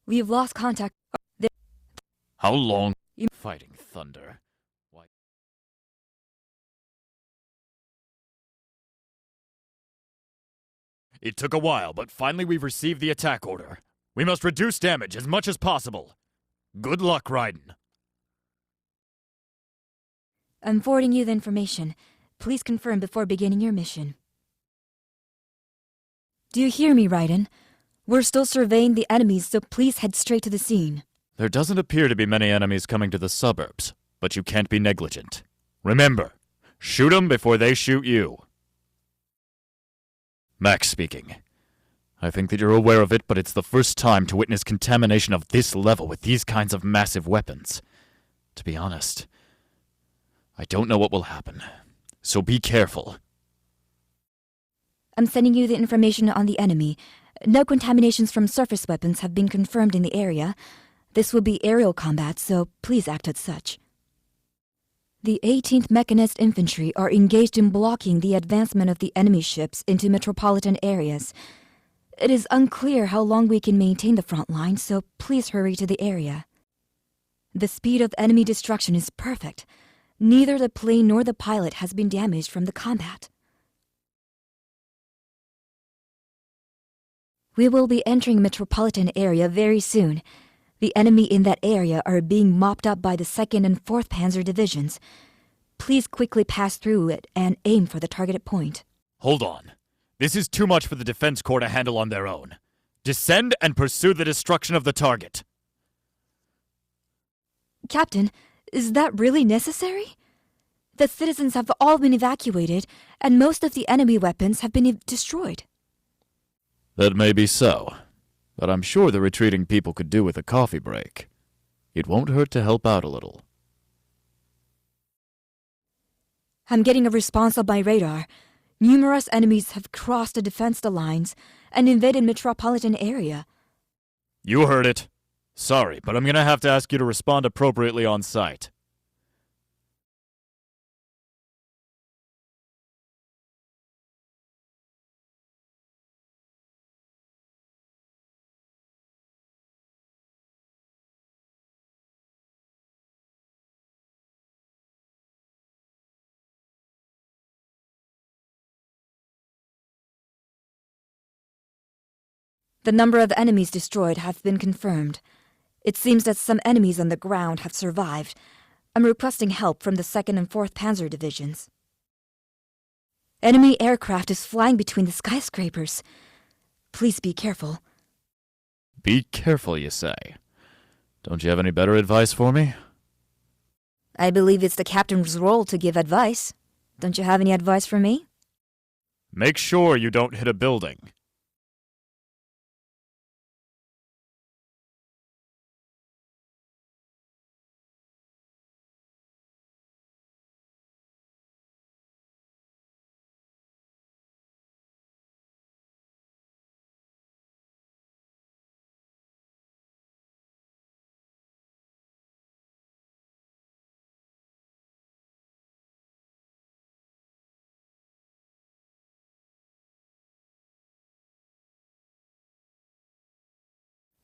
We've lost contact. How long? Fighting thunder. Why? It took a while, but finally we've received the attack order. We must reduce damage as much as possible. Good luck, Raiden. I'm forwarding you the information. Please confirm before beginning your mission. Do you hear me, Raiden? We're still surveying the enemies, so please head straight to the scene. There doesn't appear to be many enemies coming to the suburbs, but you can't be negligent. Remember, shoot them before they shoot you. Max speaking. I think that you're aware of it, but it's the first time to witness contamination of this level with these kinds of massive weapons. To be honest, I don't know what will happen, so be careful. I'm sending you the information on the enemy. No contaminations from surface weapons have been confirmed in the area. This will be aerial combat, so please act as such. The 18th Mechanized Infantry are engaged in blocking the advancement of the enemy ships into metropolitan areas. It is unclear how long we can maintain the front line, so please hurry to the area. The speed of enemy destruction is perfect. Neither the plane nor the pilot has been damaged from the combat. We will be entering metropolitan area very soon. The enemy in that area are being mopped up by the 2nd and 4th Panzer Divisions. Please quickly pass through it and aim for the targeted point. Hold on. This is too much for the Defense Corps to handle on their own. Descend and pursue the destruction of the target. Captain, is that really necessary? The citizens have all been evacuated, and most of the enemy weapons have been destroyed. That may be so, but I'm sure the retreating people could do with a coffee break. It won't hurt to help out a little. I'm getting a response on my radar. Numerous enemies have crossed the defense lines and invaded metropolitan area. You heard it. Sorry, but I'm gonna have to ask you to respond appropriately on site. The number of enemies destroyed have been confirmed. It seems that some enemies on the ground have survived. I'm requesting help from the 2nd and 4th Panzer Divisions. Enemy aircraft is flying between the skyscrapers. Please be careful. Be careful, you say. Don't you have any better advice for me? I believe it's the captain's role to give advice. Don't you have any advice for me? Make sure you don't hit a building.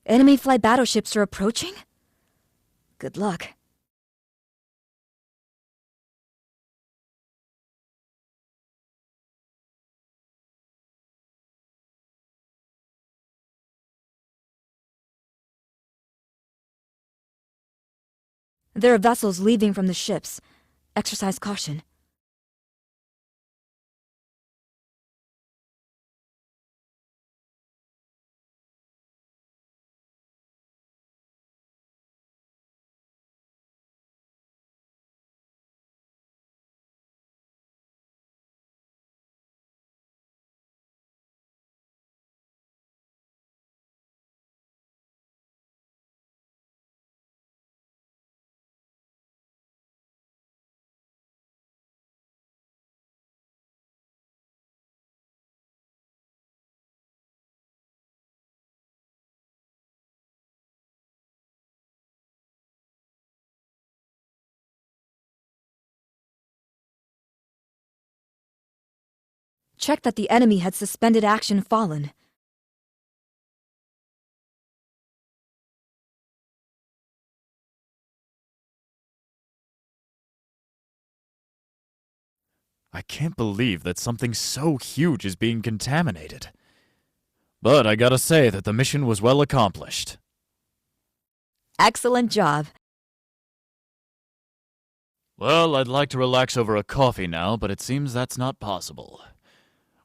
Enemy flight battleships are approaching? Good luck. There are vessels leaving from the ships. Exercise caution. Check that the enemy had suspended action fallen. I can't believe that something so huge is being contaminated. But I gotta say that the mission was well accomplished. Excellent job. Well, I'd like to relax over a coffee now, but it seems that's not possible.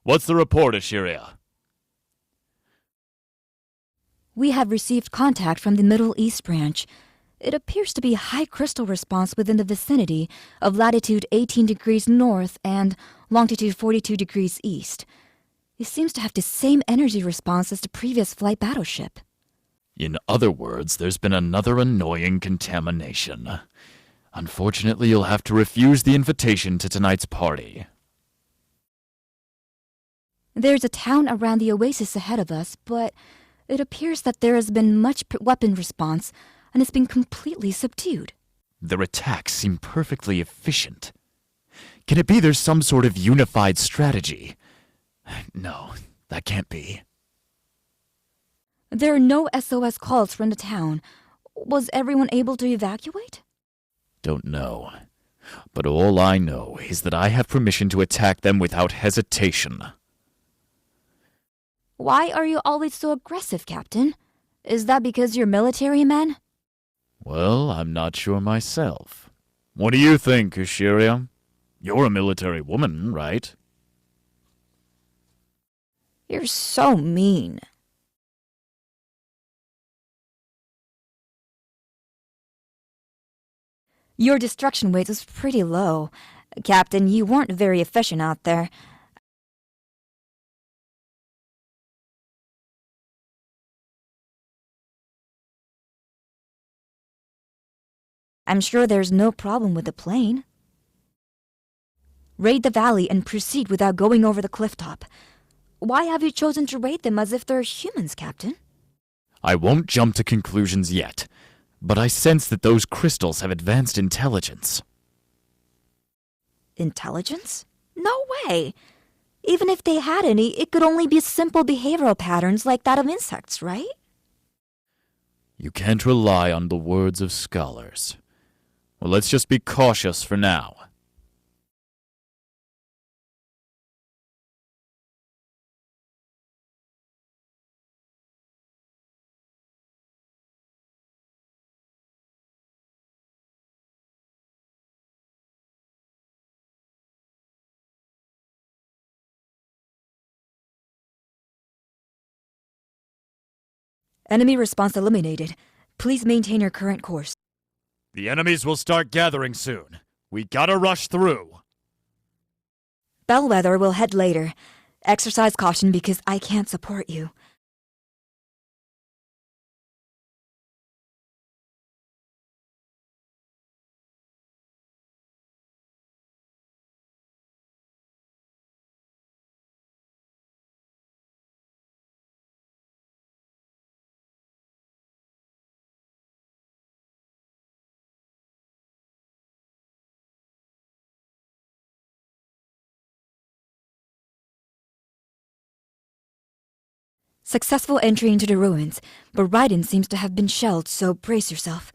What's the report, Ashiria? We have received contact from the Middle East branch. It appears to be high crystal response within the vicinity of latitude 18 degrees north and longitude 42 degrees east. It seems to have the same energy response as the previous flight battleship. In other words, there's been another annoying contamination. Unfortunately, you'll have to refuse the invitation to tonight's party. There's a town around the oasis ahead of us, but it appears that there has been much weapon response and it's been completely subdued. Their attacks seem perfectly efficient. Can it be there's some sort of unified strategy? No, that can't be. There are no SOS calls from the town. Was everyone able to evacuate? Don't know. But all I know is that I have permission to attack them without hesitation. Why are you always so aggressive, Captain? Is that because you're military man? Well, I'm not sure myself. What do you think, Ashiria? You're a military woman, right? You're so mean. Your destruction rate was pretty low. Captain, you weren't very efficient out there. I'm sure there's no problem with the plane. Raid the valley and proceed without going over the cliff top. Why have you chosen to raid them as if they're humans, Captain? I won't jump to conclusions yet, but I sense that those crystals have advanced intelligence. Intelligence? No way! Even if they had any, it could only be simple behavioral patterns like that of insects, right? You can't rely on the words of scholars. Well, let's just be cautious for now. Enemy response eliminated. Please maintain your current course. The enemies will start gathering soon. We gotta rush through. Bellwether will head later. Exercise caution because I can't support you. Successful entry into the ruins, but Raiden seems to have been shelled, so brace yourself.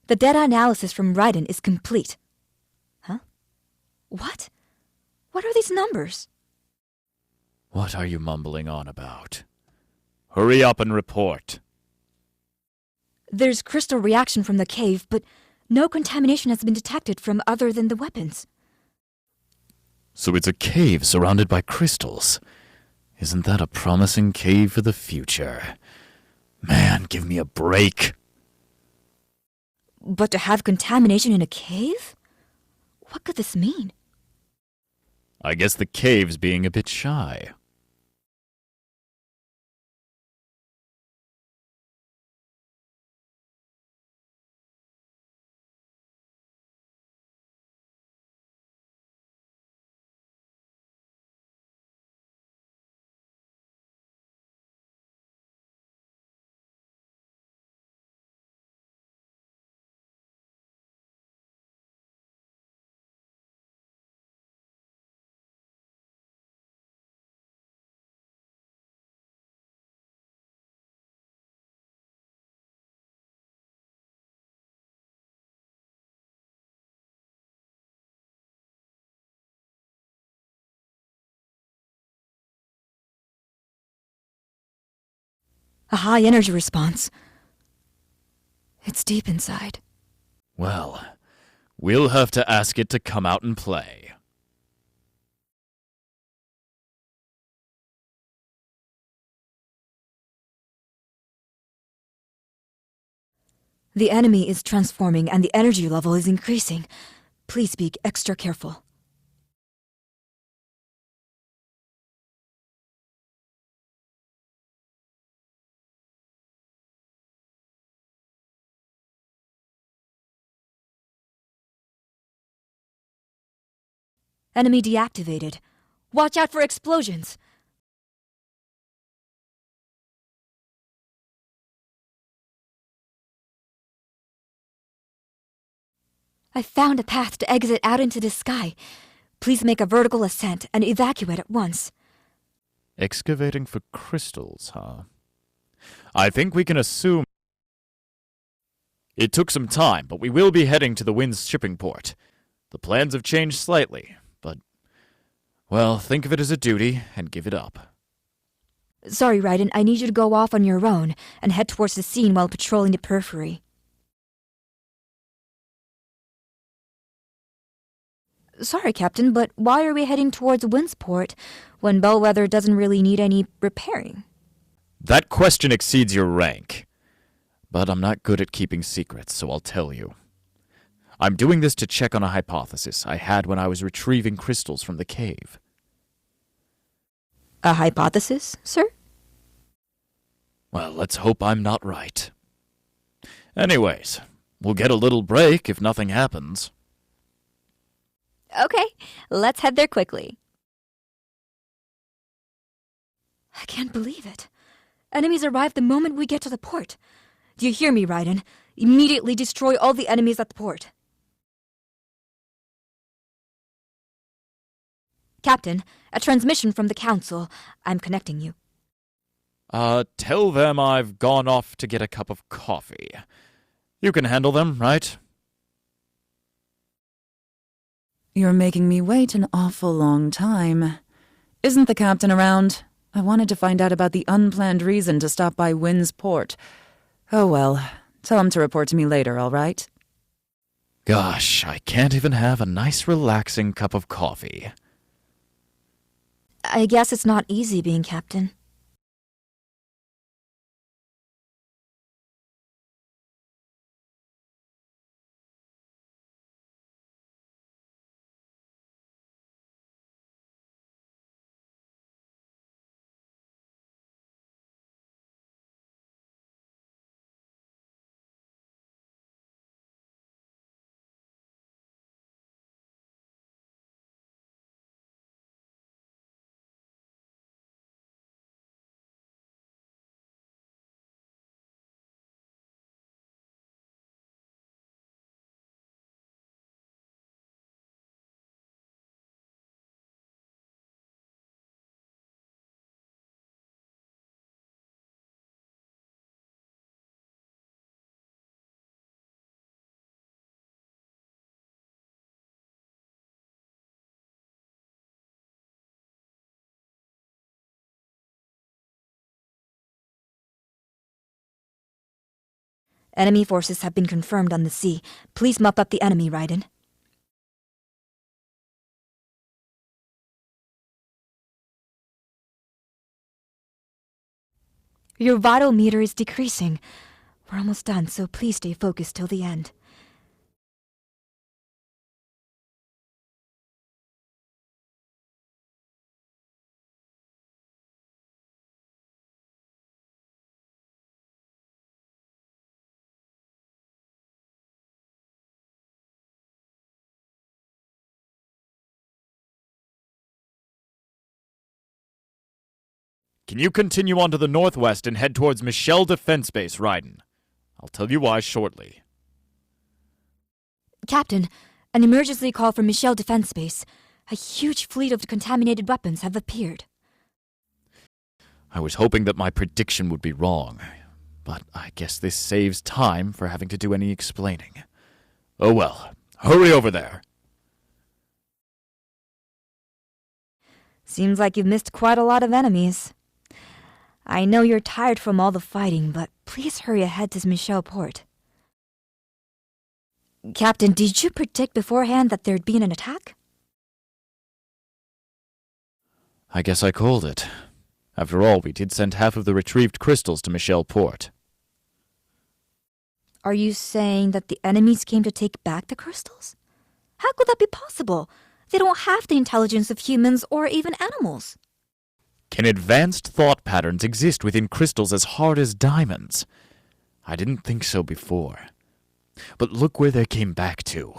The data analysis from Raiden is complete. Huh? What? What are these numbers? What are you mumbling on about? Hurry up and report. There's crystal reaction from the cave, but no contamination has been detected from other than the weapons. So it's a cave surrounded by crystals. Isn't that a promising cave for the future? Man, give me a break. But to have contamination in a cave? What could this mean? I guess the cave's being a bit shy. A high energy response. It's deep inside. Well, we'll have to ask it to come out and play. The enemy is transforming and the energy level is increasing. Please be extra careful. Enemy deactivated. Watch out for explosions! I found a path to exit out into the sky. Please make a vertical ascent and evacuate at once. Excavating for crystals, huh? I think we can assume it took some time, but we will be heading to the Wind's shipping port. The plans have changed slightly, but, well, think of it as a duty and give it up. Sorry, Raiden, I need you to go off on your own and head towards the scene while patrolling the periphery. Sorry, Captain, but why are we heading towards Windsport when Bellwether doesn't really need any repairing? That question exceeds your rank. But I'm not good at keeping secrets, so I'll tell you. I'm doing this to check on a hypothesis I had when I was retrieving crystals from the cave. A hypothesis, sir? Well, let's hope I'm not right. Anyways, we'll get a little break if nothing happens. Okay, let's head there quickly. I can't believe it. Enemies arrive the moment we get to the port. Do you hear me, Raiden? Immediately destroy all the enemies at the port. Captain, a transmission from the Council. I'm connecting you. Tell them I've gone off to get a cup of coffee. You can handle them, right? You're making me wait an awful long time. Isn't the captain around? I wanted to find out about the unplanned reason to stop by Wynn's port. Oh well, tell him to report to me later, all right? Gosh, I can't even have a nice relaxing cup of coffee. I guess it's not easy being captain. Enemy forces have been confirmed on the sea. Please mop up the enemy, Raiden. Your vital meter is decreasing. We're almost done, so please stay focused till the end. Can you continue on to the northwest and head towards Michelle Defense Base, Raiden? I'll tell you why shortly. Captain, an emergency call from Michelle Defense Base. A huge fleet of contaminated weapons have appeared. I was hoping that my prediction would be wrong, but I guess this saves time for having to do any explaining. Oh well, hurry over there. Seems like you've missed quite a lot of enemies. I know you're tired from all the fighting, but please hurry ahead to Michelle Port. Captain, did you predict beforehand that there'd be an attack? I guess I called it. After all, we did send half of the retrieved crystals to Michelle Port. Are you saying that the enemies came to take back the crystals? How could that be possible? They don't have the intelligence of humans or even animals. Can advanced thought patterns exist within crystals as hard as diamonds? I didn't think so before. But look where they came back to.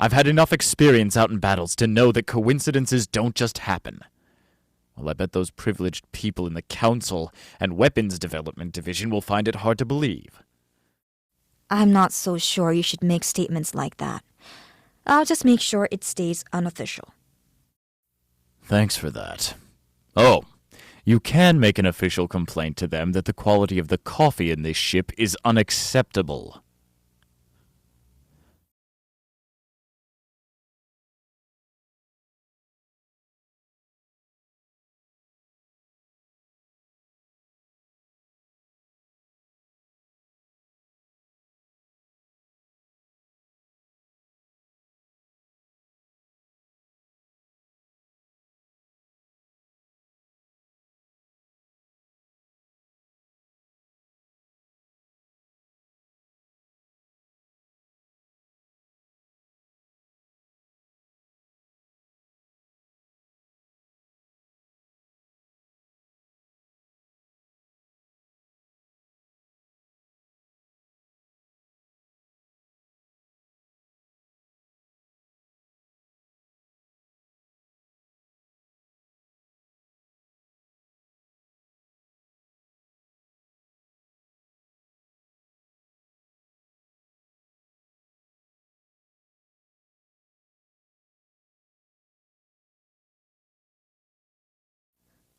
I've had enough experience out in battles to know that coincidences don't just happen. Well, I bet those privileged people in the Council and Weapons Development Division will find it hard to believe. I'm not so sure you should make statements like that. I'll just make sure it stays unofficial. Thanks for that. Oh, you can make an official complaint to them that the quality of the coffee in this ship is unacceptable.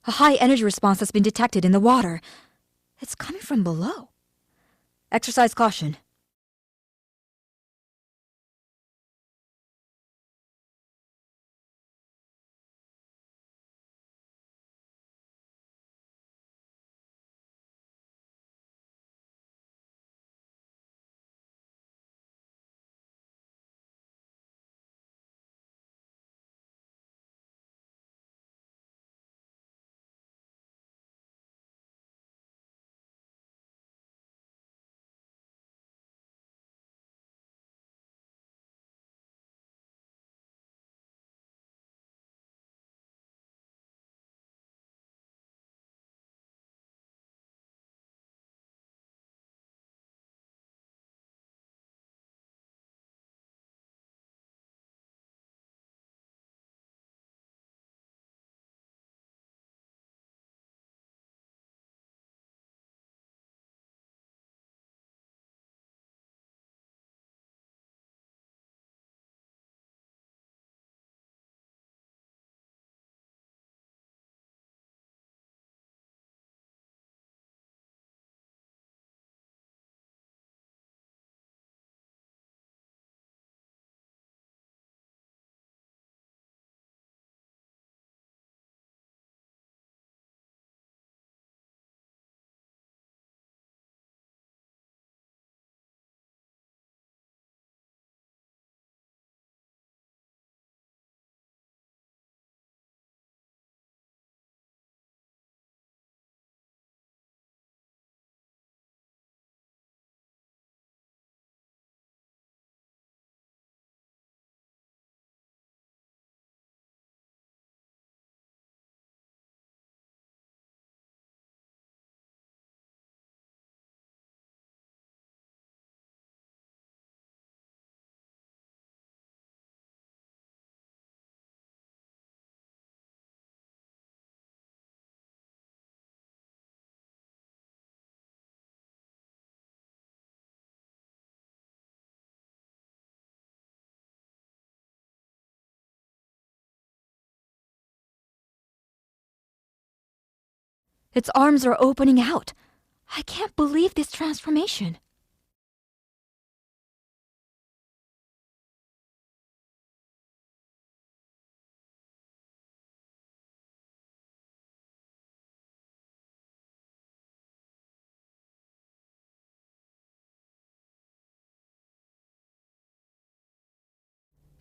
A high energy response has been detected in the water. It's coming from below. Exercise caution. Its arms are opening out. I can't believe this transformation.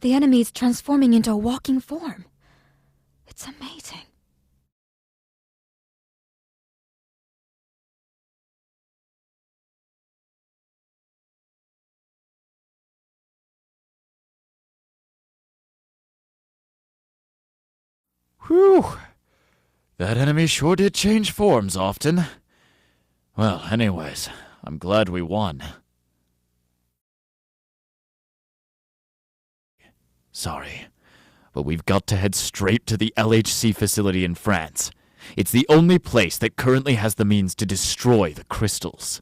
The enemy is transforming into a walking form. It's amazing. Whew! That enemy sure did change forms often. Well, anyways, I'm glad we won. Sorry, but we've got to head straight to the LHC facility in France. It's the only place that currently has the means to destroy the crystals.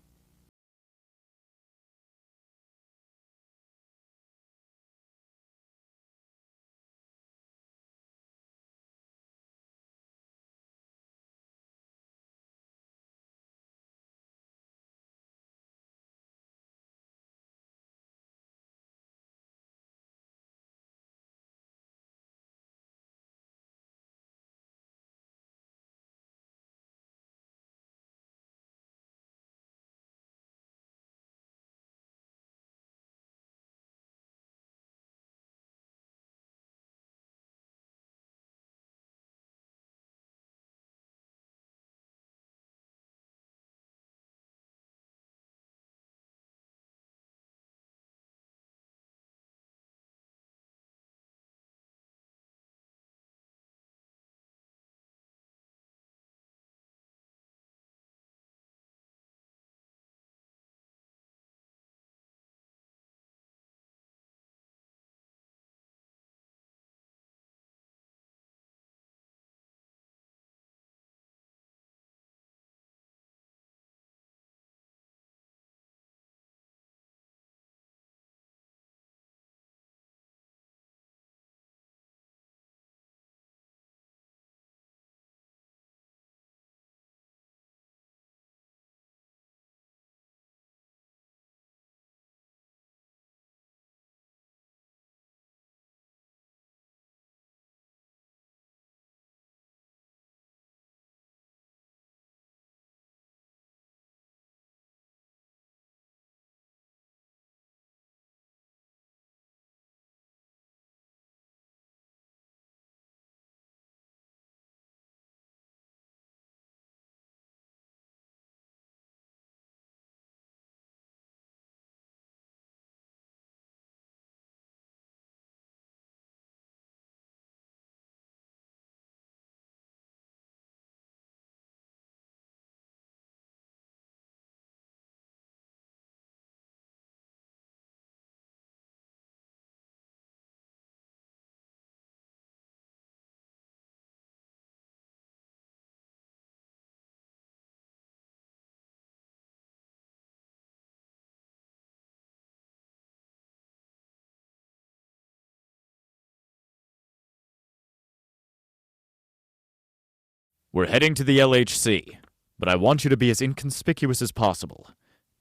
We're heading to the LHC, but I want you to be as inconspicuous as possible.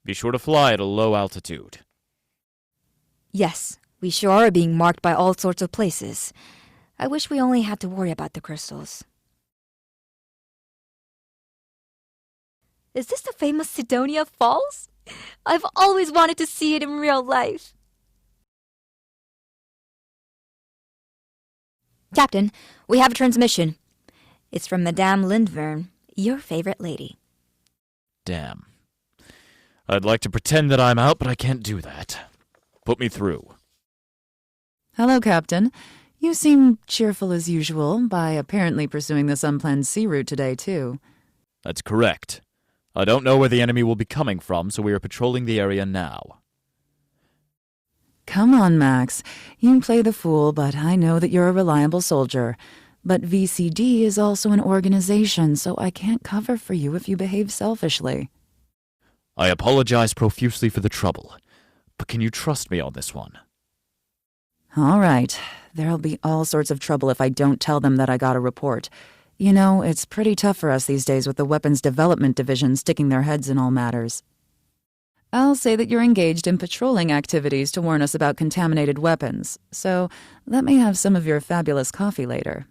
Be sure to fly at a low altitude. Yes, we sure are being marked by all sorts of places. I wish we only had to worry about the crystals. Is this the famous Sidonia Falls? I've always wanted to see it in real life. Captain, we have a transmission. It's from Madame Lindvern, your favorite lady. Damn. I'd like to pretend that I'm out, but I can't do that. Put me through. Hello, Captain. You seem cheerful as usual by apparently pursuing this unplanned sea route today, too. That's correct. I don't know where the enemy will be coming from, so we are patrolling the area now. Come on, Max. You play the fool, but I know that you're a reliable soldier. But VCD is also an organization, so I can't cover for you if you behave selfishly. I apologize profusely for the trouble, but can you trust me on this one? All right. There'll be all sorts of trouble if I don't tell them that I got a report. You know, it's pretty tough for us these days with the Weapons Development Division sticking their heads in all matters. I'll say that you're engaged in patrolling activities to warn us about contaminated weapons, so let me have some of your fabulous coffee later.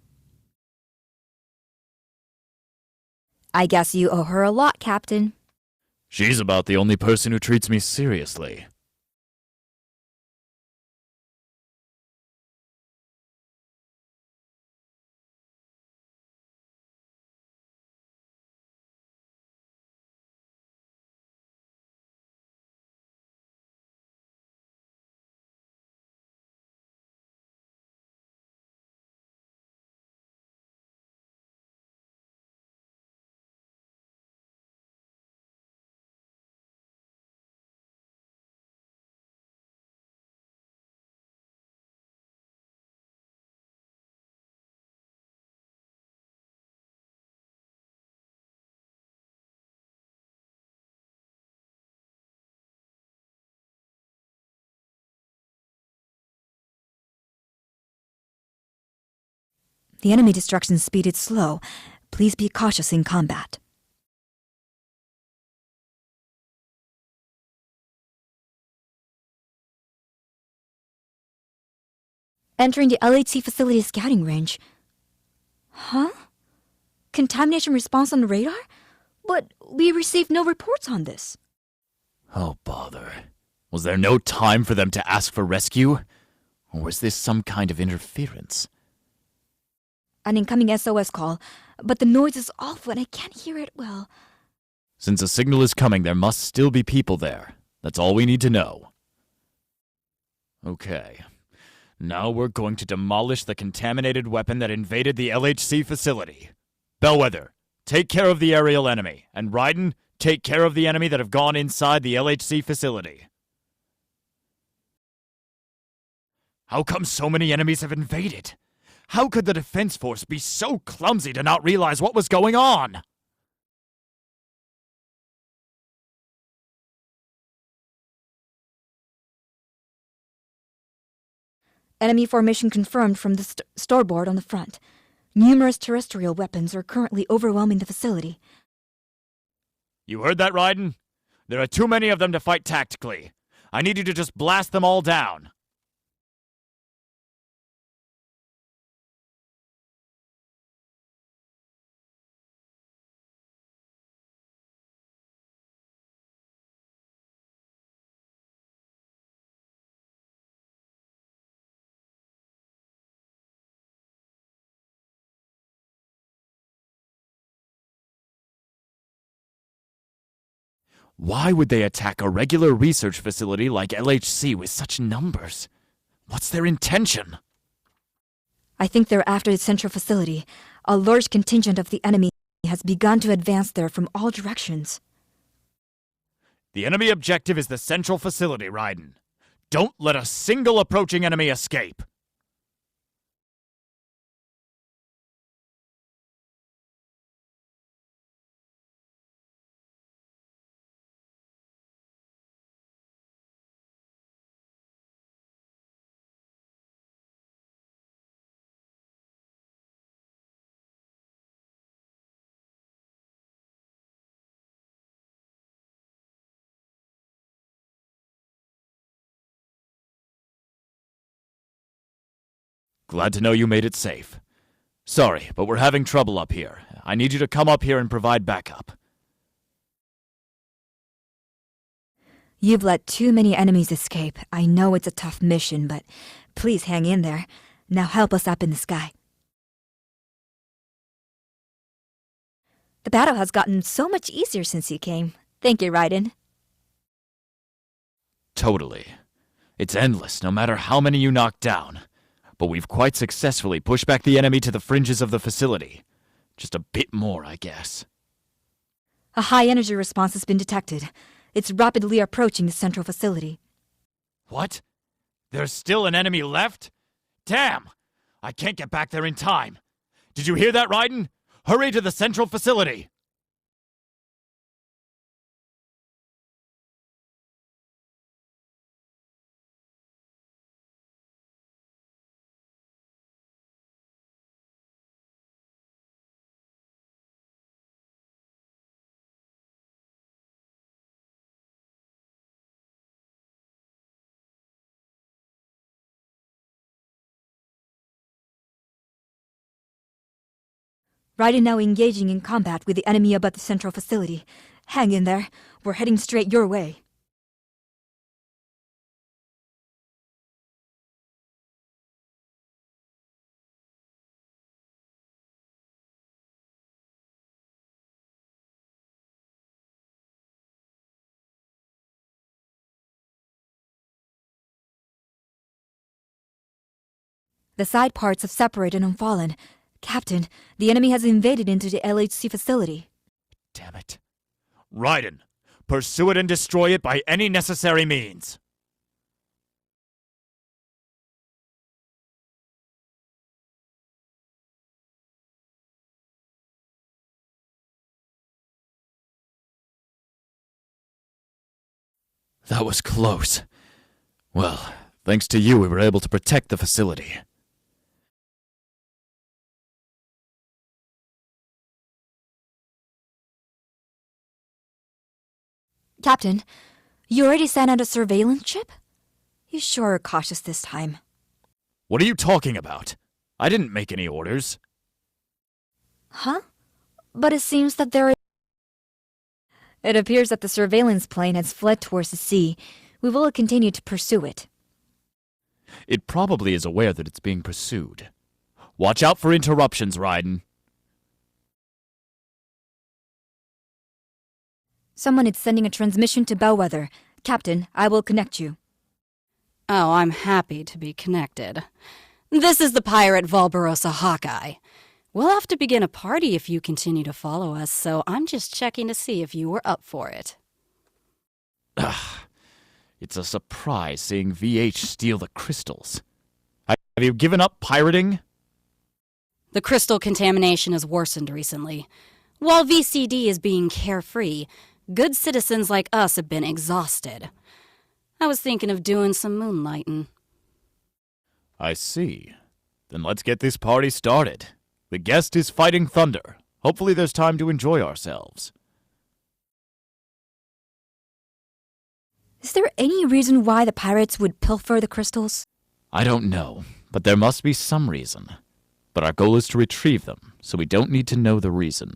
I guess you owe her a lot, Captain. She's about the only person who treats me seriously. The enemy destruction speed is slow. Please be cautious in combat. Entering the LHC facility scouting range. Huh? Contamination response on the radar? But we received no reports on this. Oh, bother. Was there no time for them to ask for rescue? Or was this some kind of interference? An incoming SOS call, but the noise is awful and I can't hear it well. Since a signal is coming, there must still be people there. That's all we need to know. Okay. Now we're going to demolish the contaminated weapon that invaded the LHC facility. Bellwether, take care of the aerial enemy, and Raiden, take care of the enemy that have gone inside the LHC facility. How come so many enemies have invaded? How could the defense force be so clumsy to not realize what was going on? Enemy formation confirmed from the starboard on the front. Numerous terrestrial weapons are currently overwhelming the facility. You heard that, Raiden? There are too many of them to fight tactically. I need you to just blast them all down. Why would they attack a regular research facility like LHC with such numbers? What's their intention? I think they're after the central facility. A large contingent of the enemy has begun to advance there from all directions. The enemy objective is the central facility, Raiden. Don't let a single approaching enemy escape. Glad to know you made it safe. Sorry, but we're having trouble up here. I need you to come up here and provide backup. You've let too many enemies escape. I know it's a tough mission, but please hang in there. Now help us up in the sky. The battle has gotten so much easier since you came. Thank you, Raiden. Totally. It's endless, no matter how many you knock down. But we've quite successfully pushed back the enemy to the fringes of the facility. Just a bit more, I guess. A high energy response has been detected. It's rapidly approaching the central facility. What? There's still an enemy left? Damn! I can't get back there in time. Did you hear that, Raiden? Hurry to the central facility! Raiden now engaging in combat with the enemy above the central facility. Hang in there. We're heading straight your way. The side parts have separated and fallen. Captain, the enemy has invaded into the LHC facility. Damn it. Raiden, pursue it and destroy it by any necessary means. That was close. Well, thanks to you, we were able to protect the facility. Captain, you already sent out a surveillance ship? You sure are cautious this time. What are you talking about? I didn't make any orders. Huh? But it seems that It appears that the surveillance plane has fled towards the sea. We will continue to pursue it. It probably is aware that it's being pursued. Watch out for interruptions, Raiden. Someone is sending a transmission to Bellwether. Captain, I will connect you. Oh, I'm happy to be connected. This is the pirate Volberosa Hawkeye. We'll have to begin a party if you continue to follow us, so I'm just checking to see if you were up for it. It's a surprise seeing VH steal the crystals. Have you given up pirating? The crystal contamination has worsened recently. While VCD is being carefree, good citizens like us have been exhausted. I was thinking of doing some moonlighting. I see. Then let's get this party started. The guest is fighting thunder. Hopefully there's time to enjoy ourselves. Is there any reason why the pirates would pilfer the crystals? I don't know, but there must be some reason. But our goal is to retrieve them, so we don't need to know the reason.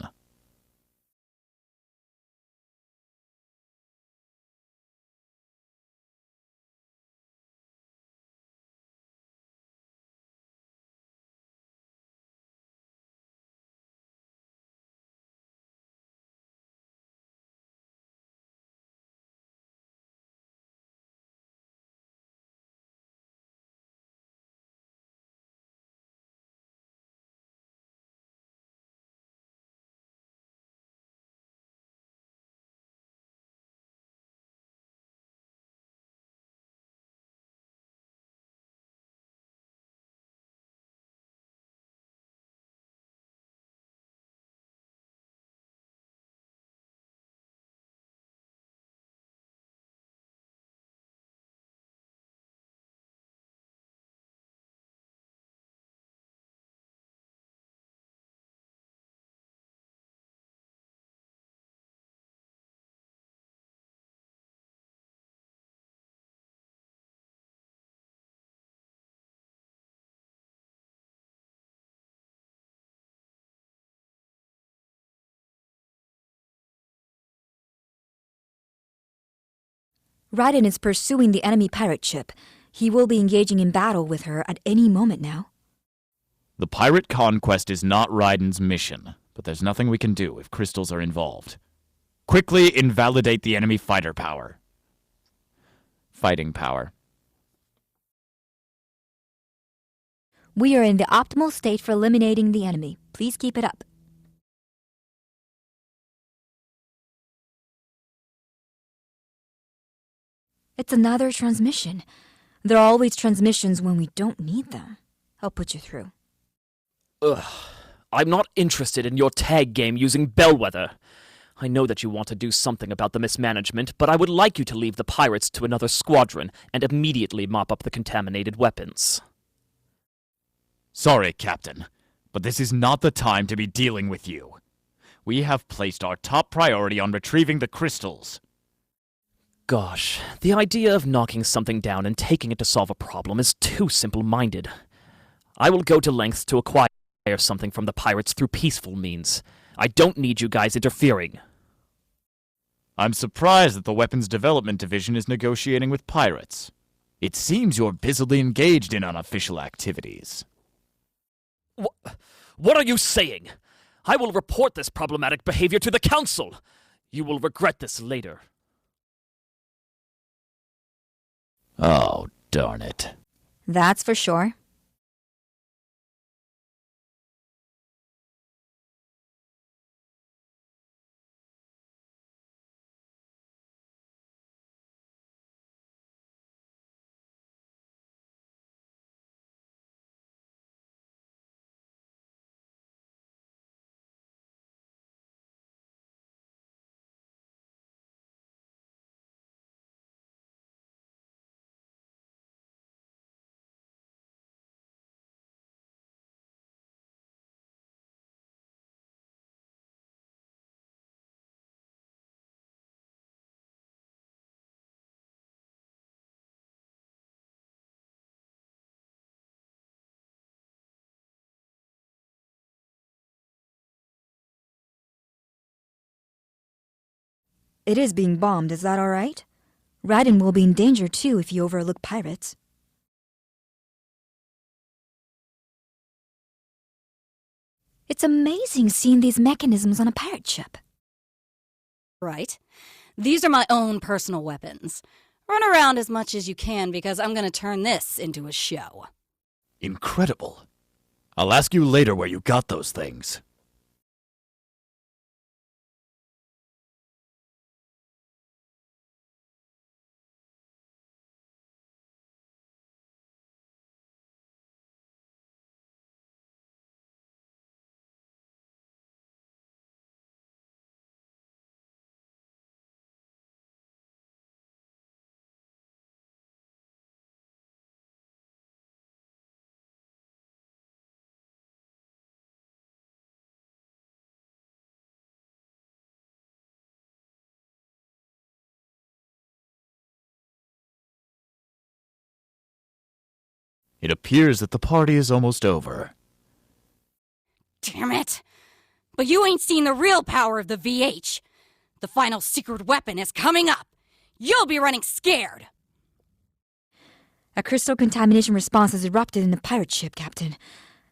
Raiden is pursuing the enemy pirate ship. He will be engaging in battle with her at any moment now. The pirate conquest is not Raiden's mission, but there's nothing we can do if crystals are involved. Quickly invalidate the enemy fighting power. We are in the optimal state for eliminating the enemy. Please keep it up. It's another transmission. There are always transmissions when we don't need them. I'll put you through. Ugh. I'm not interested in your tag game using Bellwether. I know that you want to do something about the mismanagement, but I would like you to leave the pirates to another squadron and immediately mop up the contaminated weapons. Sorry, Captain, but this is not the time to be dealing with you. We have placed our top priority on retrieving the crystals. Gosh, the idea of knocking something down and taking it to solve a problem is too simple-minded. I will go to lengths to acquire something from the pirates through peaceful means. I don't need you guys interfering. I'm surprised that the Weapons Development Division is negotiating with pirates. It seems you're busily engaged in unofficial activities. What are you saying? I will report this problematic behavior to the Council. You will regret this later. Oh, darn it. That's for sure. It is being bombed, is that alright? Raiden will be in danger too if you overlook pirates. It's amazing seeing these mechanisms on a pirate ship. Right? These are my own personal weapons. Run around as much as you can because I'm gonna turn this into a show. Incredible. I'll ask you later where you got those things. It appears that the party is almost over. Damn it! But you ain't seen the real power of the VH. The final secret weapon is coming up. You'll be running scared. A crystal contamination response has erupted in the pirate ship, Captain.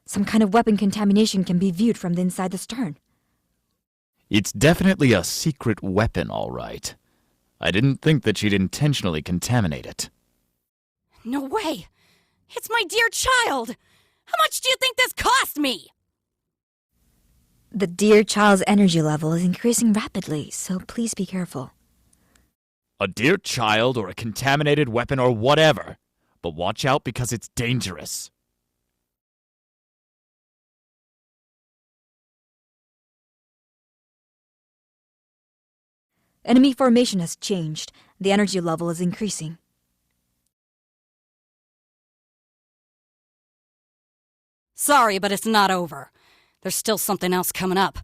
Some kind of weapon contamination can be viewed from the inside the stern. It's definitely a secret weapon, all right. I didn't think that she'd intentionally contaminate it. No way! It's my dear child! How much do you think this cost me? The dear child's energy level is increasing rapidly, so please be careful. A dear child or a contaminated weapon or whatever. But watch out because it's dangerous. Enemy formation has changed. The energy level is increasing. Sorry, but it's not over. There's still something else coming up.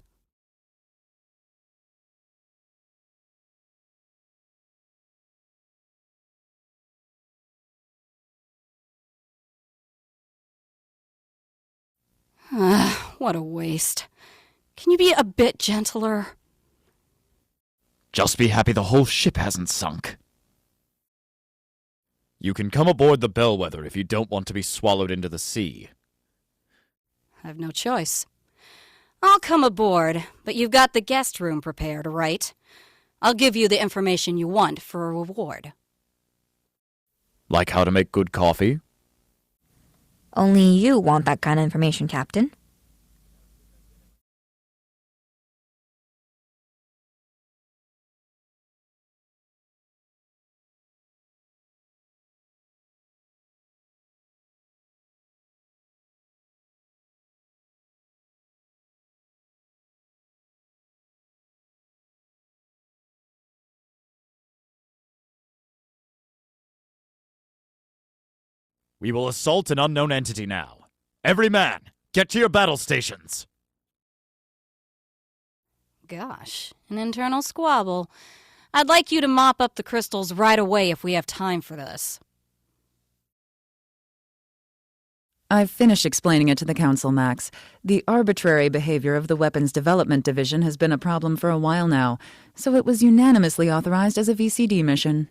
What a waste. Can you be a bit gentler? Just be happy the whole ship hasn't sunk. You can come aboard the Bellwether if you don't want to be swallowed into the sea. I've no choice. I'll come aboard, but you've got the guest room prepared, right? I'll give you the information you want for a reward. Like how to make good coffee? Only you want that kind of information, Captain. We will assault an unknown entity now. Every man, get to your battle stations. Gosh, an internal squabble. I'd like you to mop up the crystals right away if we have time for this. I've finished explaining it to the Council, Max. The arbitrary behavior of the Weapons Development Division has been a problem for a while now, so it was unanimously authorized as a VCD mission.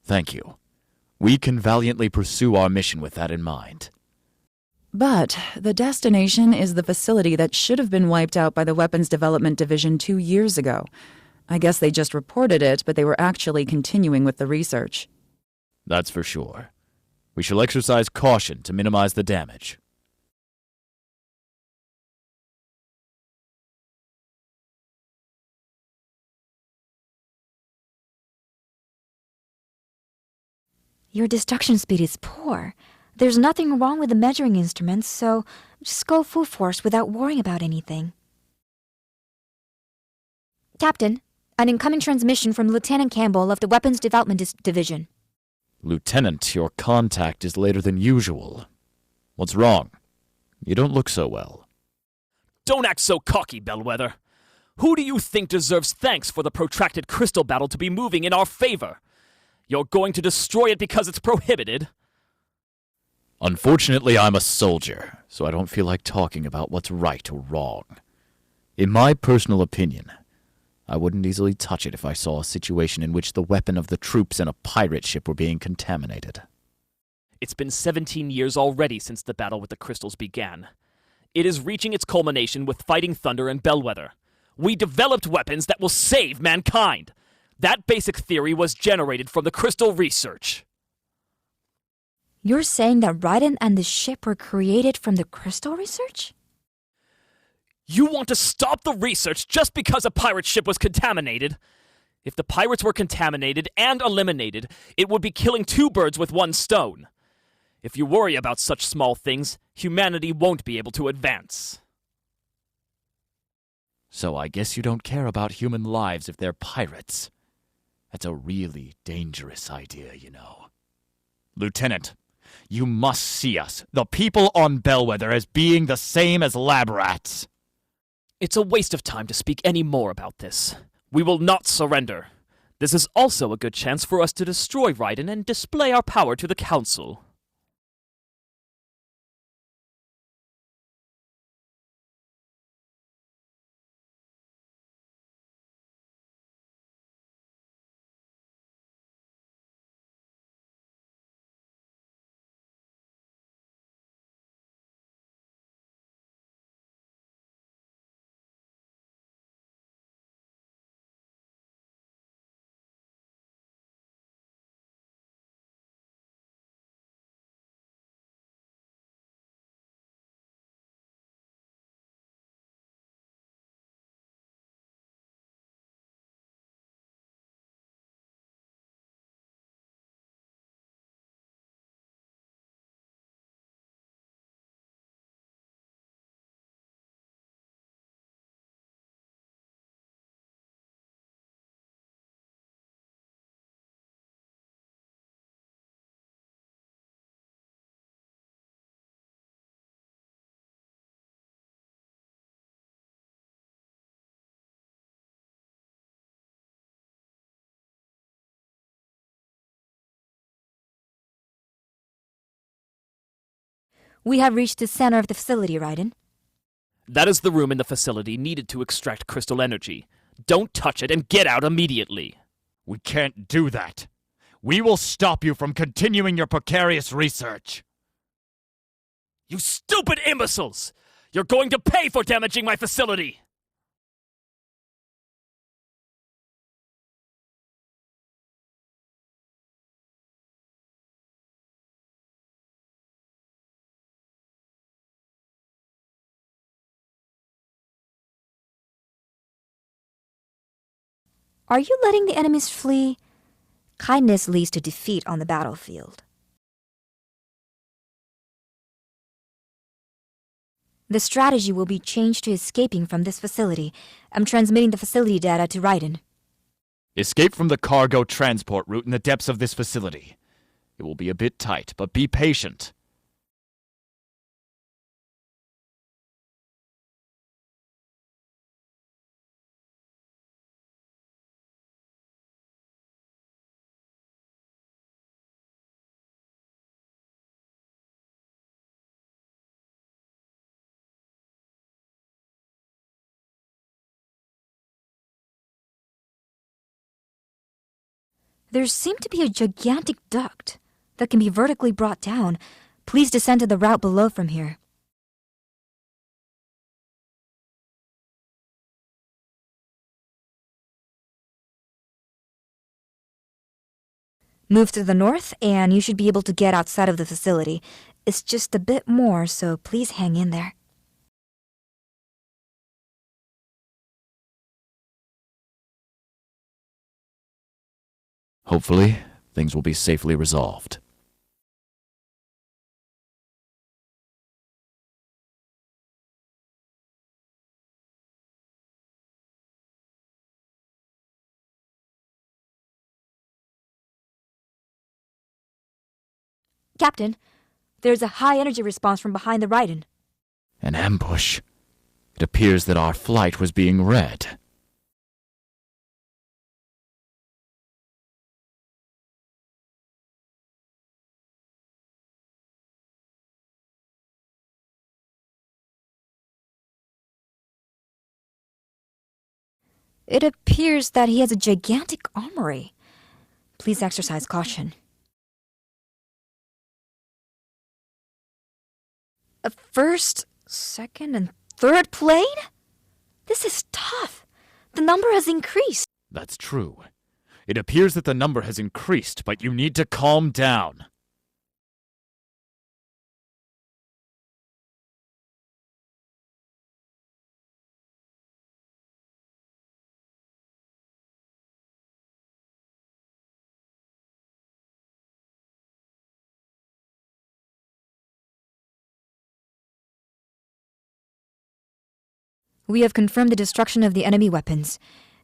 Thank you. We can valiantly pursue our mission with that in mind. But the destination is the facility that should have been wiped out by the Weapons Development Division 2 years ago. I guess they just reported it, but they were actually continuing with the research. That's for sure. We shall exercise caution to minimize the damage. Your destruction speed is poor. There's nothing wrong with the measuring instruments, so just go full force without worrying about anything. Captain, an incoming transmission from Lieutenant Campbell of the Weapons Development Division. Lieutenant, your contact is later than usual. What's wrong? You don't look so well. Don't act so cocky, Bellwether. Who do you think deserves thanks for the protracted crystal battle to be moving in our favor? You're going to destroy it because it's prohibited? Unfortunately, I'm a soldier, so I don't feel like talking about what's right or wrong. In my personal opinion, I wouldn't easily touch it if I saw a situation in which the weapon of the troops in a pirate ship were being contaminated. It's been 17 years already since the battle with the crystals began. It is reaching its culmination with Fighting Thunder and Bellwether. We developed weapons that will save mankind. That basic theory was generated from the crystal research. You're saying that Raiden and the ship were created from the crystal research? You want to stop the research just because a pirate ship was contaminated? If the pirates were contaminated and eliminated, it would be killing two birds with one stone. If you worry about such small things, humanity won't be able to advance. So I guess you don't care about human lives if they're pirates. That's a really dangerous idea, you know. Lieutenant, you must see us, the people on Bellwether, as being the same as lab rats. It's a waste of time to speak any more about this. We will not surrender. This is also a good chance for us to destroy Raiden and display our power to the Council. We have reached the center of the facility, Raiden. That is the room in the facility needed to extract crystal energy. Don't touch it and get out immediately. We can't do that. We will stop you from continuing your precarious research. You stupid imbeciles! You're going to pay for damaging my facility! Are you letting the enemies flee? Kindness leads to defeat on the battlefield. The strategy will be changed to escaping from this facility. I'm transmitting the facility data to Raiden. Escape from the cargo transport route in the depths of this facility. It will be a bit tight, but be patient. There seemed to be a gigantic duct that can be vertically brought down. Please descend to the route below from here. Move to the north, and you should be able to get outside of the facility. It's just a bit more, so please hang in there. Hopefully, things will be safely resolved. Captain, there's a high energy response from behind the Raiden. An ambush. It appears that our flight was being read. It appears that he has a gigantic armory. Please exercise caution. A first, second, and third plane? This is tough. The number has increased. That's true. It appears that the number has increased, but you need to calm down. We have confirmed the destruction of the enemy weapons.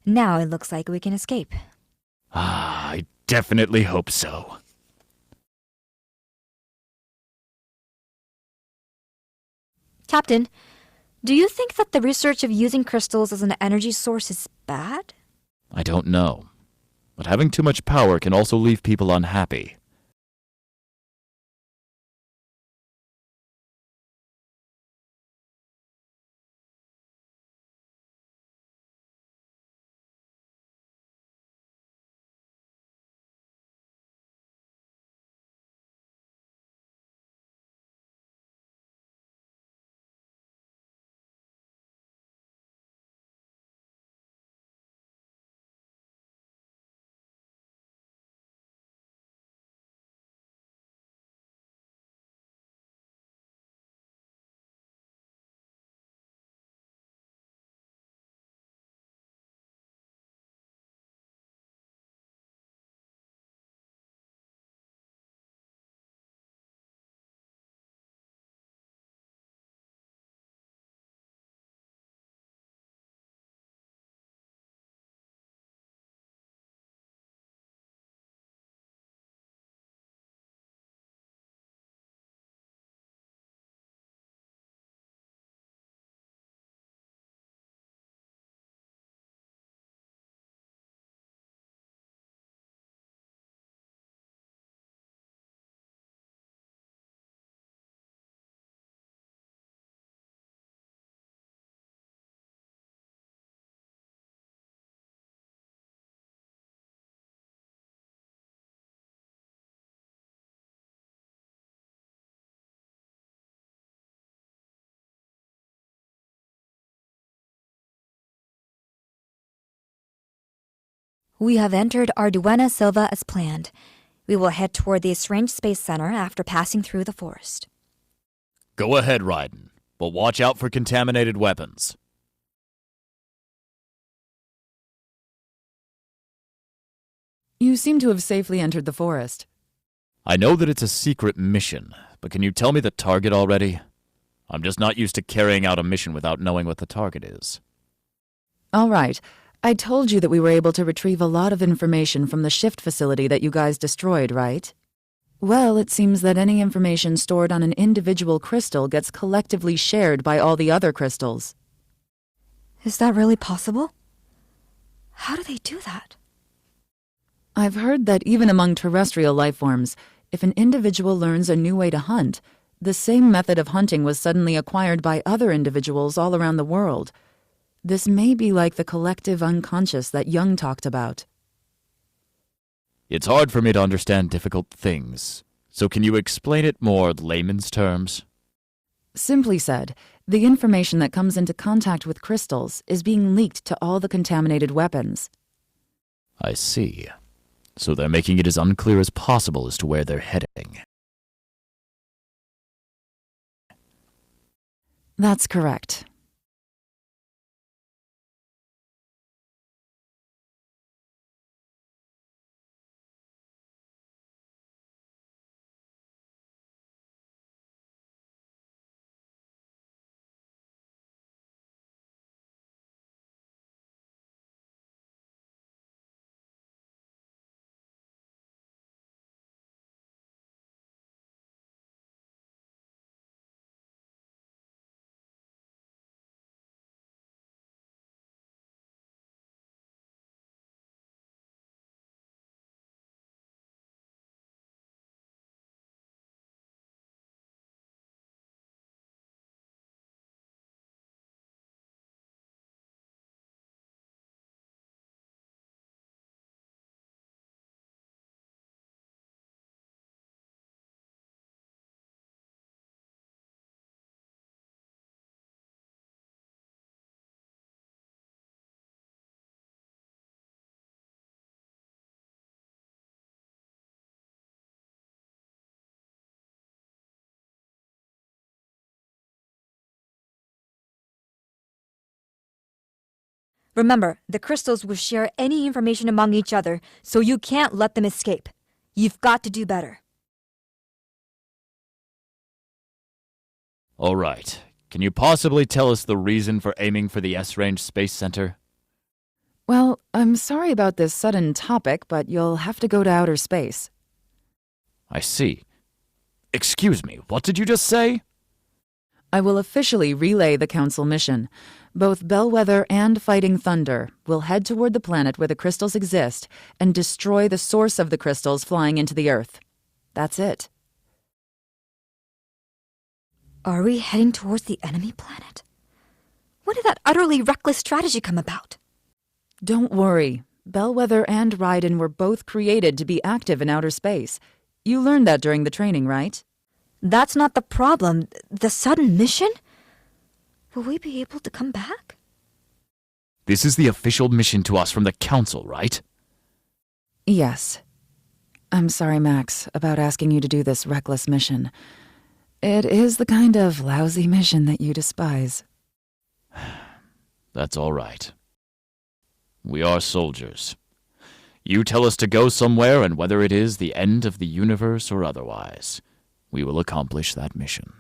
Now it looks like we can escape. I definitely hope so. Captain, do you think that the research of using crystals as an energy source is bad? I don't know. But having too much power can also leave people unhappy. We have entered Arduena Silva as planned. We will head toward the Strange Space Center after passing through the forest. Go ahead, Raiden, but watch out for contaminated weapons. You seem to have safely entered the forest. I know that it's a secret mission, but can you tell me the target already? I'm just not used to carrying out a mission without knowing what the target is. All right. I told you that we were able to retrieve a lot of information from the shift facility that you guys destroyed, right? Well, it seems that any information stored on an individual crystal gets collectively shared by all the other crystals. Is that really possible? How do they do that? I've heard that even among terrestrial life forms, if an individual learns a new way to hunt, the same method of hunting was suddenly acquired by other individuals all around the world. This may be like the collective unconscious that Jung talked about. It's hard for me to understand difficult things, so can you explain it more layman's terms? Simply said, the information that comes into contact with crystals is being leaked to all the contaminated weapons. I see. So they're making it as unclear as possible as to where they're heading. That's correct. Remember, the crystals will share any information among each other, so you can't let them escape. You've got to do better. All right. Can you possibly tell us the reason for aiming for the S-Range Space Center? Well, I'm sorry about this sudden topic, but you'll have to go to outer space. I see. Excuse me, what did you just say? I will officially relay the Council mission. Both Bellwether and Fighting Thunder will head toward the planet where the crystals exist and destroy the source of the crystals flying into the Earth. That's it. Are we heading towards the enemy planet? When did that utterly reckless strategy come about? Don't worry. Bellwether and Raiden were both created to be active in outer space. You learned that during the training, right? That's not the problem. The sudden mission? Will we be able to come back? This is the official mission to us from the Council, right? Yes. I'm sorry, Max, about asking you to do this reckless mission. It is the kind of lousy mission that you despise. That's all right. We are soldiers. You tell us to go somewhere, and whether it is the end of the universe or otherwise, we will accomplish that mission.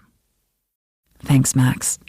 Thanks, Max.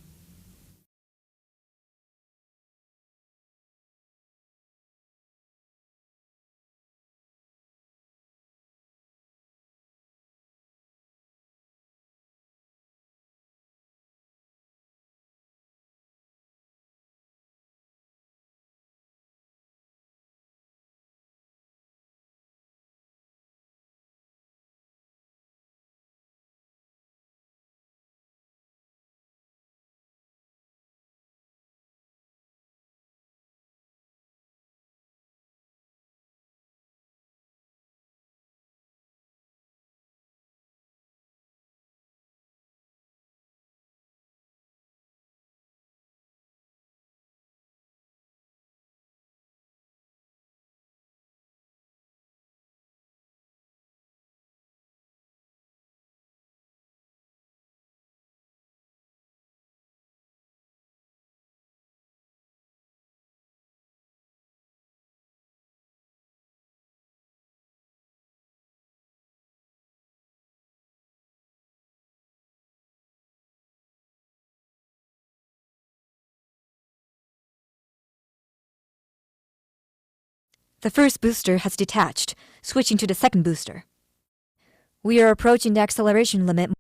The first booster has detached, switching to the second booster. We are approaching the acceleration limit